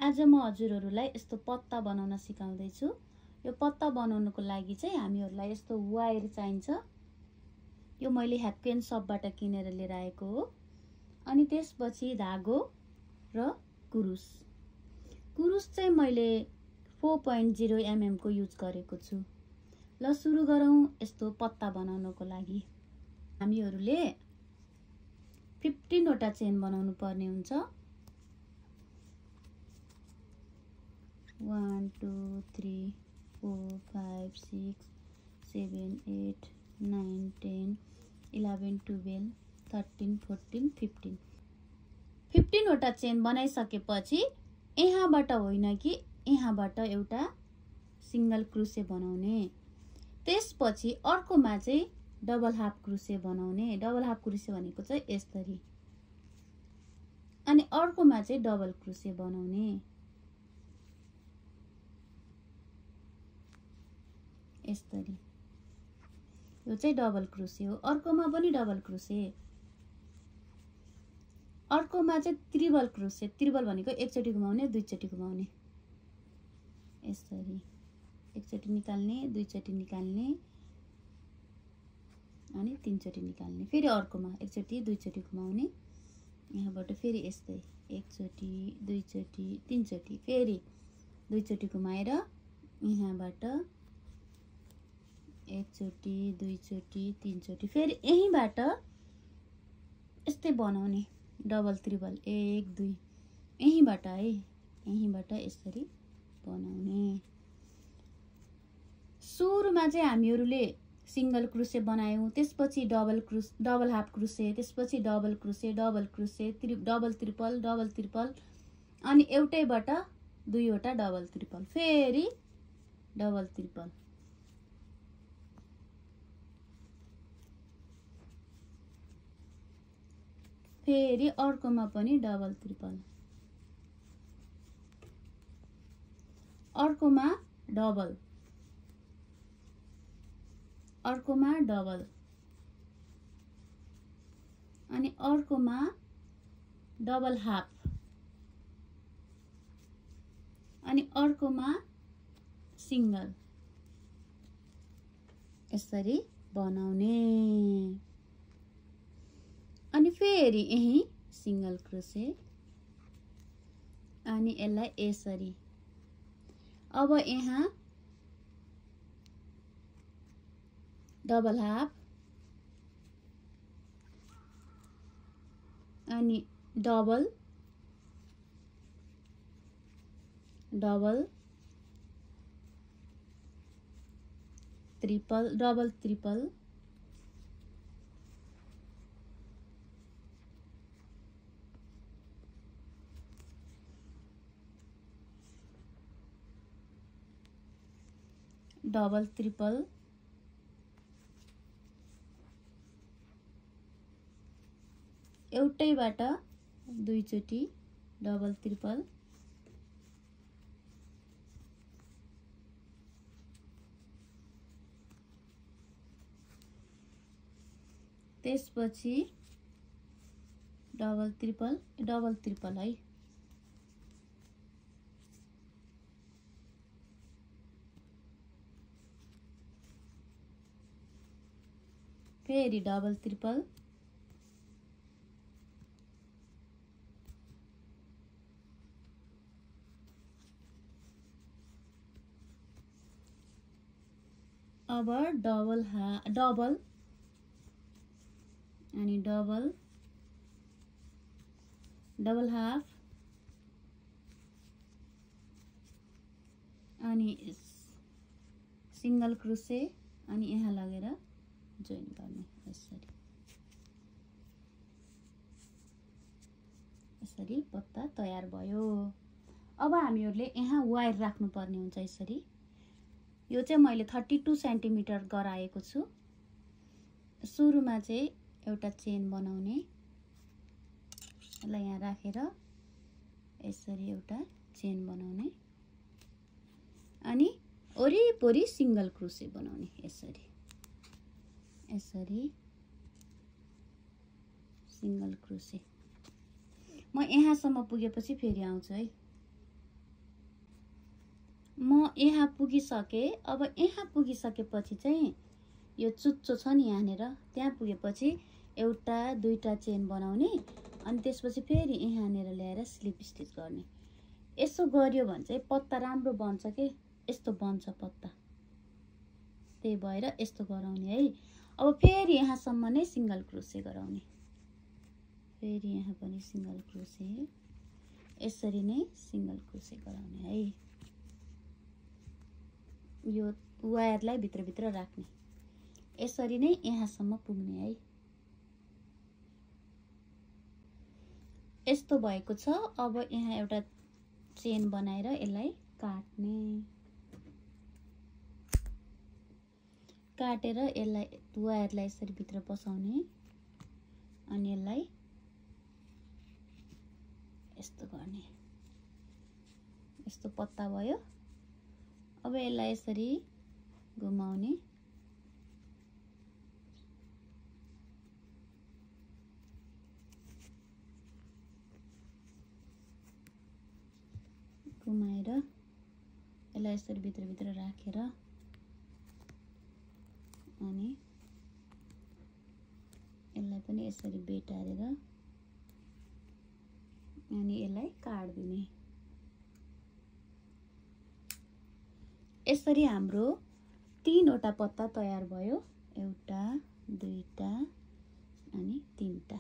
आज म हजुरहरुलाई यस्तो पत्ता बनाउन सिकाउँदै छु। यो पत्ता बनाउनको लागि चाहिँ हामीहरुलाई यस्तो वायर चाहिन्छ। यो मैले ह्याप्पीएन्ड शपबाट किनेर लिएर आएको हो। अनि त्यसपछि धागो र कुरुस। कुरुस चाहिँ मैले 4.0 mm को युज गरेको छु। ल सुरु गरौँ यस्तो पत्ता बनाउनको लागि। हामीहरुले 15 वटा चेन बनाउनु पर्ने हुन्छ। 1 2 3 4 5 6 7 8 9 10 11 12 13 14 15 15 वटा चेन बनाइसकेपछि यहाँबाट होइन कि यहाँबाट एउटा सिंगल क्रोशे बनाउने। त्यसपछि अर्कोमा चाहिँ डबल हाफ क्रोशे बनाउने। डबल हाफ क्रोशे भनेको चाहिँ यसरी। अनि अर्कोमा चाहिँ डबल क्रोशे बनाउने। यसरी। यो चाहिँ डबल क्रोशे हो। अर्कोमा पनि डबल क्रोशे। अर्कोमा चाहिँ ट्रिपल क्रोशे। ट्रिपल भनेको एकचोटी घुमाउने, दुईचोटी घुमाउने। यसरी। एकचोटी निकाल्ने, दुईचोटी निकाल्ने अनि तीनचोटी निकाल्ने। फेरि अर्कोमा एकचोटी, दुईचोटी घुमाउने। यहाँबाट फेरि यस्तै एकचोटी, दुईचोटी, तीनचोटी, फेरि दुईचोटी घुमाएर यहाँबाट एकचोटी, दुईचोटी, तीनचोटी, फेरि यहीँबाट यस्तै बनाउने। डबल ट्रिपल 1 2 यहीँबाट है, यहीँबाट यसरी बनाउने। सुरुमा चाहिँ हामीहरुले सिंगल क्रोशे बनायौं, त्यसपछि डबल हाफ क्रोशे, त्यसपछि double crochet, double crochet, double triple अनि एउटैबाट दुईवटा डबल ट्रिपल, फेरि डबल ट्रिपल। फेरि अर्कोमा पनि डबल ट्रिपल। अर्कोमा डबल। अर्कोमा डबल। अनि अर्कोमा डबल हाफ। अनि अर्कोमा सिंगल। यसरी बनाउने। अनि फेरि यही सिंगल क्रोशे अनि यसलाई यसरी। अब यहाँ डबल हाफ अनि double double triple, double triple, double triple, एउटैबाट दुईचोटी डबल ट्रिपल, त्यसपछि डबल ट्रिपल है। फेरि डबल ट्रिपल, अब डबल अनि डबल हाफ अनि सिंगल क्रोशे अनि यहाँ लगेर जोइन गर्ने। यसरी पत्ता तयार भयो। अब हामीहरुले यहाँ वायर राख्नु पर्ने हुन्छ। यसरी यो चाहिँ मैले 32 सेन्टिमिटर गराएको छु। सुरुमा चाहिँ एउटा चेन बनाउने। यसलाई यहाँ राखेर यसरी एउटा चेन बनाउने अनि वरिपरि सिंगल क्रोशे बनाउने। यसरी सिंगल क्रोशे। म यहाँसम्म पुगेपछि फेरि आउँछु है। म यहाँ पुगिसके। अब यहाँ पुगिसकेपछि चाहिँ यो चुच्चो छ नि यहाँनिर, त्यहाँ पुगेपछि एउटा दुईटा चेन बनाउने अनि त्यसपछि फेरि यहाँनिर ल्याएर स्लिप स्टिच गर्ने। यसो गर्यो भने चाहिँ पत्ता राम्रो बन्छ के, यस्तो बन्छ पत्ता, त्यही भएर यस्तो गराउने है। अब फेरि यहाँसम्म नै सिंगल क्रोसे गराउने, फेरि यहाँ पनि सिंगल क्रोसे, यसरी नै सिंगल क्रोसे गराउने है। यो वायरलाई भित्रभित्र राख्ने, यसरी नै यहाँसम्म पुग्ने है। यस्तो भएको छ। अब यहाँ एउटा चेन बनाएर यसलाई काट्ने, काटेर यसलाई वायरलाई यसरी भित्र पसाउने अनि यसलाई यस्तो गर्ने, यस्तो पत्ता भयो। अब यसलाई यसरी घुमाउने, घुमाएर यसलाई यसरी भित्रभित्र राखेर अनि यसलाई पनि यसरी बेटारेर अनि यसलाई काट्दिने। यसरी हाम्रो 3वटा पत्ता तयार भयो, एउटा दुईटा अनि 3टा।